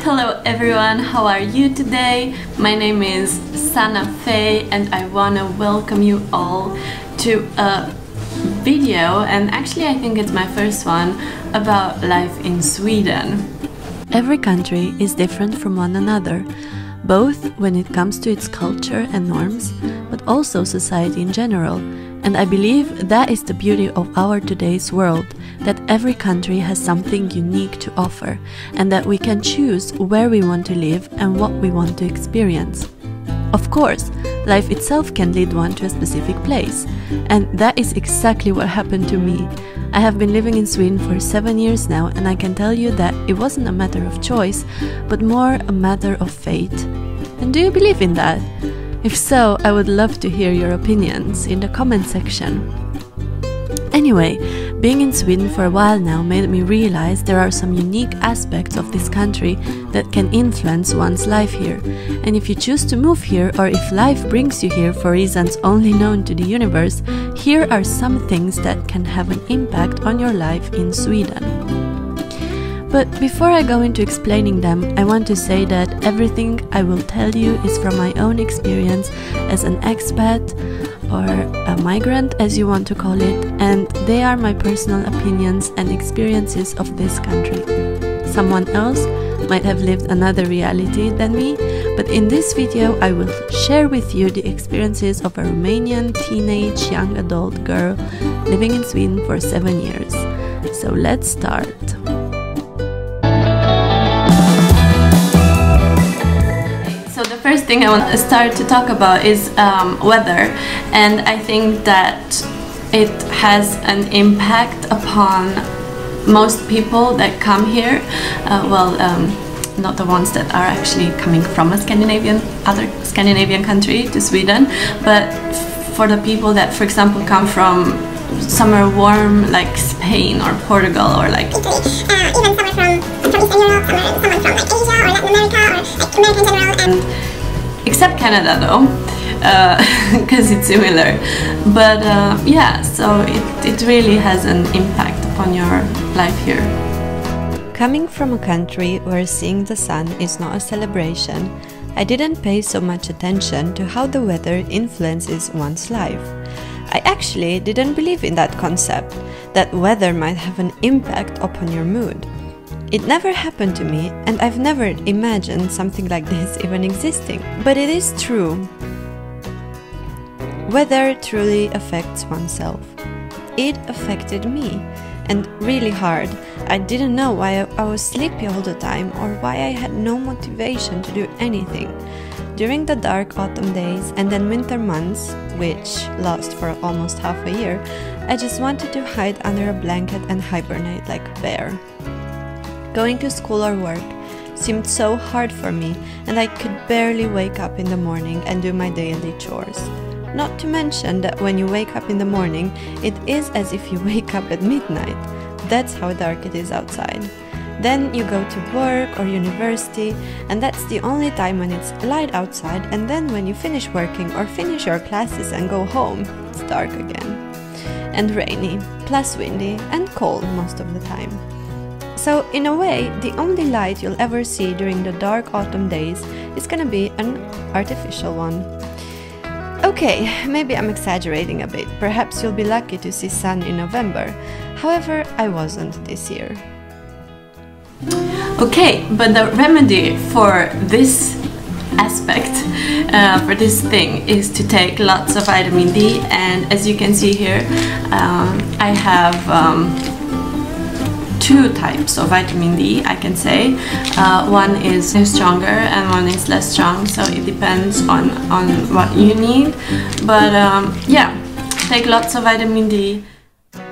Hello everyone, how are you today? My name is Sanna Faye and I wanna welcome you all to a video, and actually I think it's my first one, about life in Sweden. Every country is different from one another, both when it comes to its culture and norms, but also society in general. And I believe that is the beauty of our today's world, that every country has something unique to offer, and that we can choose where we want to live and what we want to experience. Of course, life itself can lead one to a specific place, and that is exactly what happened to me. I have been living in Sweden for 7 years now, and I can tell you that it wasn't a matter of choice, but more a matter of fate. And do you believe in that? If so, I would love to hear your opinions in the comment section. Anyway, being in Sweden for a while now made me realize there are some unique aspects of this country that can influence one's life here. And if you choose to move here, or if life brings you here for reasons only known to the universe, here are some things that can have an impact on your life in Sweden. But before I go into explaining them, I want to say that everything I will tell you is from my own experience as an expat or a migrant, as you want to call it, and they are my personal opinions and experiences of this country. Someone else might have lived another reality than me, but in this video I will share with you the experiences of a Romanian teenage young adult girl living in Sweden for 7 years. So let's start. First thing I want to start to talk about is weather, and I think that it has an impact upon most people that come here. Not the ones that are actually coming from a other Scandinavian country to Sweden, but for the people that, for example, come from somewhere warm like Spain or Portugal or like Italy, even someone from Eastern Europe, someone from like Asia or Latin America or like America in general. And except Canada though, because it's similar. But yeah, so it really has an impact upon your life here. Coming from a country where seeing the sun is not a celebration, I didn't pay so much attention to how the weather influences one's life. I actually didn't believe in that concept, that weather might have an impact upon your mood. It never happened to me, and I've never imagined something like this even existing. But it is true. Weather truly affects oneself. It affected me, and really hard. I didn't know why I was sleepy all the time, or why I had no motivation to do anything. During the dark autumn days and then winter months, which last for almost half a year, I just wanted to hide under a blanket and hibernate like a bear. Going to school or work seemed so hard for me, and I could barely wake up in the morning and do my daily chores. Not to mention that when you wake up in the morning, it is as if you wake up at midnight. That's how dark it is outside. Then you go to work or university, and that's the only time when it's light outside, and then when you finish working or finish your classes and go home, it's dark again. And rainy, plus windy and cold most of the time. So in a way, the only light you'll ever see during the dark autumn days is gonna be an artificial one. Okay, maybe I'm exaggerating a bit. Perhaps you'll be lucky to see sun in November. However, I wasn't this year. Okay, but the remedy for this aspect, for this thing, is to take lots of vitamin D, and as you can see here, I have two types of vitamin D, I can say. One is stronger and one is less strong, so it depends on what you need. But yeah, take lots of vitamin D.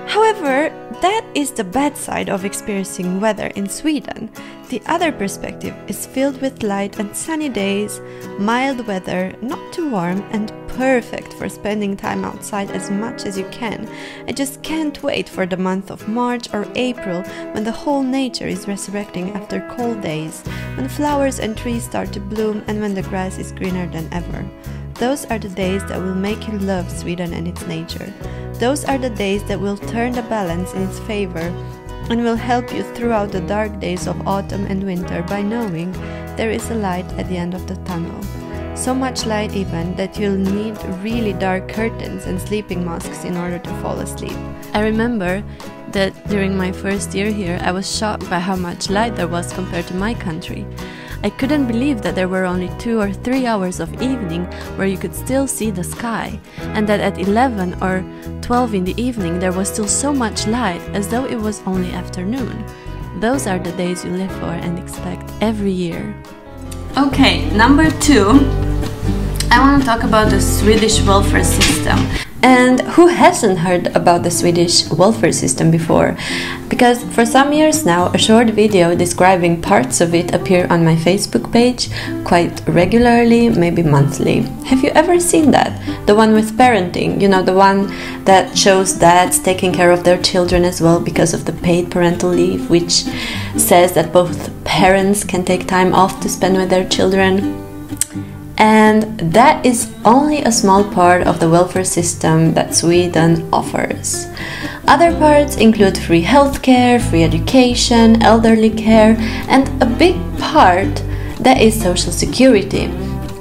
However, that is the bad side of experiencing weather in Sweden. The other perspective is filled with light and sunny days, mild weather, not too warm, and perfect for spending time outside as much as you can. I just can't wait for the month of March or April, when the whole nature is resurrecting after cold days, when flowers and trees start to bloom and when the grass is greener than ever. Those are the days that will make you love Sweden and its nature. Those are the days that will turn the balance in its favor and will help you throughout the dark days of autumn and winter by knowing there is a light at the end of the tunnel. So much light even that you'll need really dark curtains and sleeping masks in order to fall asleep. I remember that during my first year here, I was shocked by how much light there was compared to my country. I couldn't believe that there were only 2 or 3 hours of evening where you could still see the sky, and that at 11 or 12 in the evening there was still so much light as though it was only afternoon. Those are the days you live for and expect every year. Okay, number 2, I want to talk about the Swedish welfare system. And who hasn't heard about the Swedish welfare system before? Because for some years now, a short video describing parts of it appear on my Facebook page quite regularly, maybe monthly. Have you ever seen that? The one with parenting, you know, the one that shows dads taking care of their children as well because of the paid parental leave, which says that both parents can take time off to spend with their children. And that is only a small part of the welfare system that Sweden offers. Other parts include free healthcare, free education, elderly care, and a big part that is social security,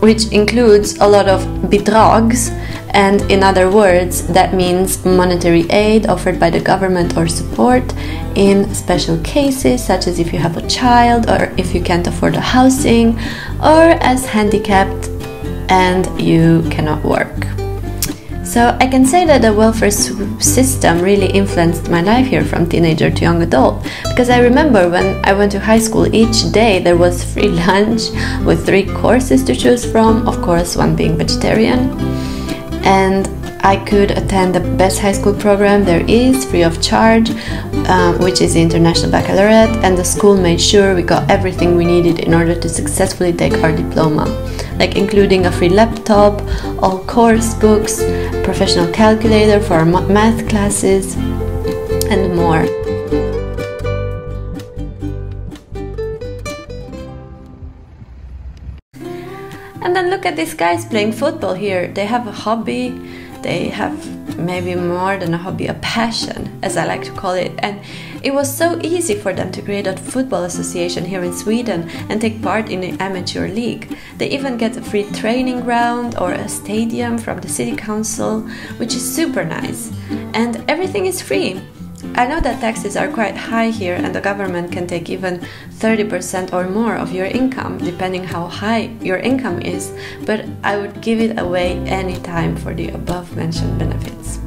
which includes a lot of bidrags, and in other words, that means monetary aid offered by the government or support in special cases, such as if you have a child or if you can't afford a housing, or as handicapped and you cannot work. So I can say that the welfare system really influenced my life here from teenager to young adult, because I remember when I went to high school, each day there was free lunch with 3 courses to choose from, of course one being vegetarian, and I could attend the best high school program there is, free of charge, which is the International Baccalaureate, and the school made sure we got everything we needed in order to successfully take our diploma, like including a free laptop, all course books, professional calculator for our math classes, and more. And then look at these guys playing football here. They have a hobby. They have maybe more than a hobby, a passion, as I like to call it. And it was so easy for them to create a football association here in Sweden and take part in an amateur league. They even get a free training ground or a stadium from the city council, which is super nice. And everything is free. I know that taxes are quite high here and the government can take even 30% or more of your income, depending how high your income is, but I would give it away anytime for the above mentioned benefits.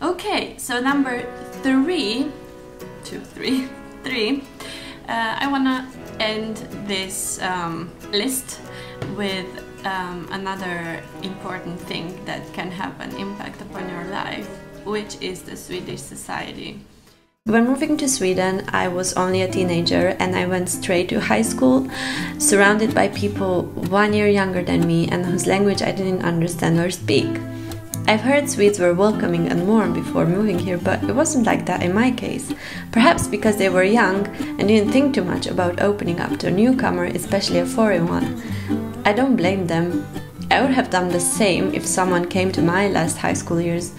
Okay, so number 3, I wanna end this list with another important thing that can have an impact upon your life, which is the Swedish Society. When moving to Sweden, I was only a teenager and I went straight to high school, surrounded by people 1 year younger than me and whose language I didn't understand or speak. I've heard Swedes were welcoming and warm before moving here, but it wasn't like that in my case. Perhaps because they were young and didn't think too much about opening up to a newcomer, especially a foreign one. I don't blame them. I would have done the same if someone came to my last high school years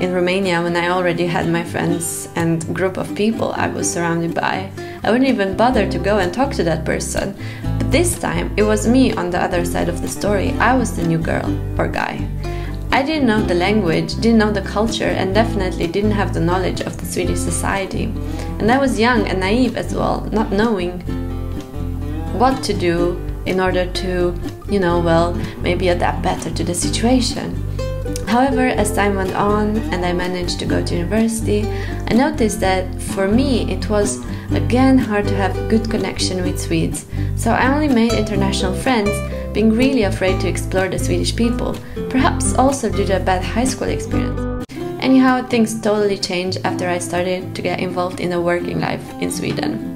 in Romania when I already had my friends and group of people I was surrounded by. I wouldn't even bother to go and talk to that person. But this time, it was me on the other side of the story. I was the new girl or guy. I didn't know the language, didn't know the culture, and definitely didn't have the knowledge of the Swedish society. And I was young and naive as well, not knowing what to do in order to, maybe adapt better to the situation. However, as time went on and I managed to go to university, I noticed that for me it was again hard to have good connection with Swedes. So I only made international friends, being really afraid to explore the Swedish people, perhaps also due to a bad high school experience. Anyhow, things totally changed after I started to get involved in the working life in Sweden.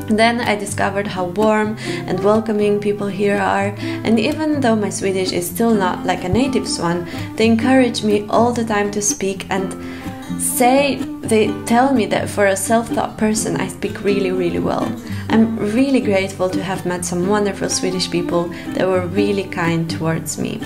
Then I discovered how warm and welcoming people here are, and even though my Swedish is still not like a native's one, they encourage me all the time to speak, and They tell me that for a self-taught person I speak really, really well. I'm really grateful to have met some wonderful Swedish people that were really kind towards me.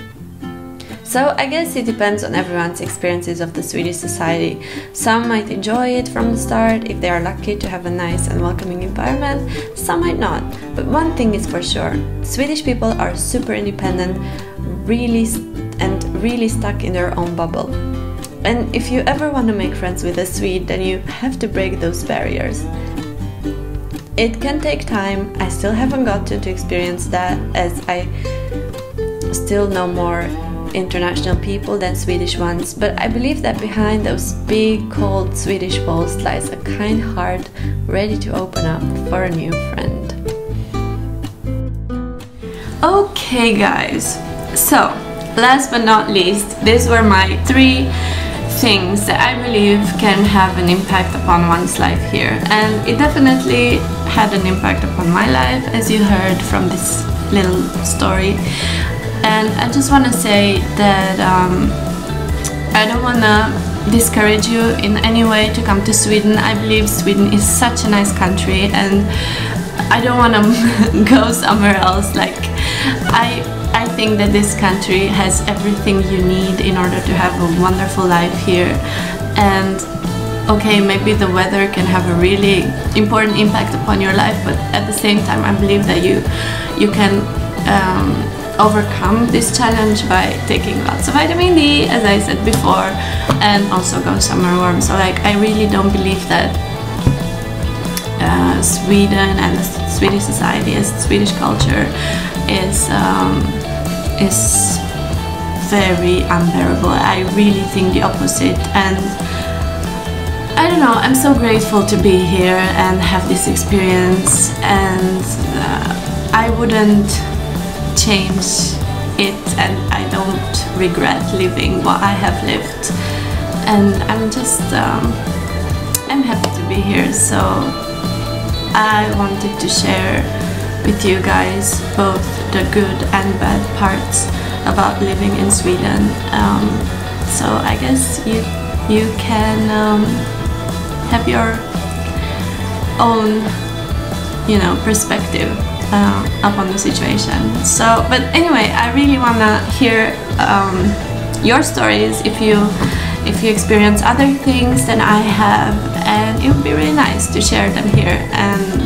So I guess it depends on everyone's experiences of the Swedish society. Some might enjoy it from the start if they are lucky to have a nice and welcoming environment, some might not. But one thing is for sure, Swedish people are super independent, really stuck in their own bubble. And if you ever want to make friends with a Swede, then you have to break those barriers. It can take time. I still haven't gotten to experience that, as I still know more international people than Swedish ones, but I believe that behind those big cold Swedish walls lies a kind heart ready to open up for a new friend. Okay guys, so last but not least, these were my 3 things that I believe can have an impact upon one's life here, and it definitely had an impact upon my life, as you heard from this little story. And I just want to say that I don't want to discourage you in any way to come to Sweden. I believe Sweden is such a nice country, and I don't want to go somewhere else. Like, I think that this country has everything you need in order to have a wonderful life here. And okay, maybe the weather can have a really important impact upon your life, but at the same time I believe that you can overcome this challenge by taking lots of vitamin D, as I said before, and also go somewhere warm. So like, I really don't believe that Sweden and the Swedish society, as Swedish culture, is very unbearable. I really think the opposite, and I don't know, I'm so grateful to be here and have this experience, and I wouldn't change it, and I don't regret living what I have lived, and I'm just I'm happy to be here. So I wanted to share with you guys both the good and bad parts about living in Sweden. So I guess you can have your own, perspective upon the situation. So, but anyway, I really wanna hear your stories if you experience other things than I have, and it would be really nice to share them here and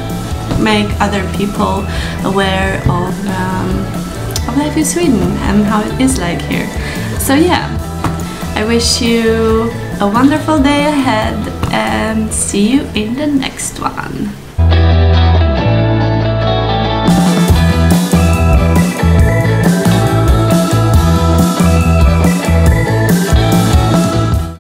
make other people aware of life in Sweden and how it is like here. So yeah, I wish you a wonderful day ahead, and see you in the next one.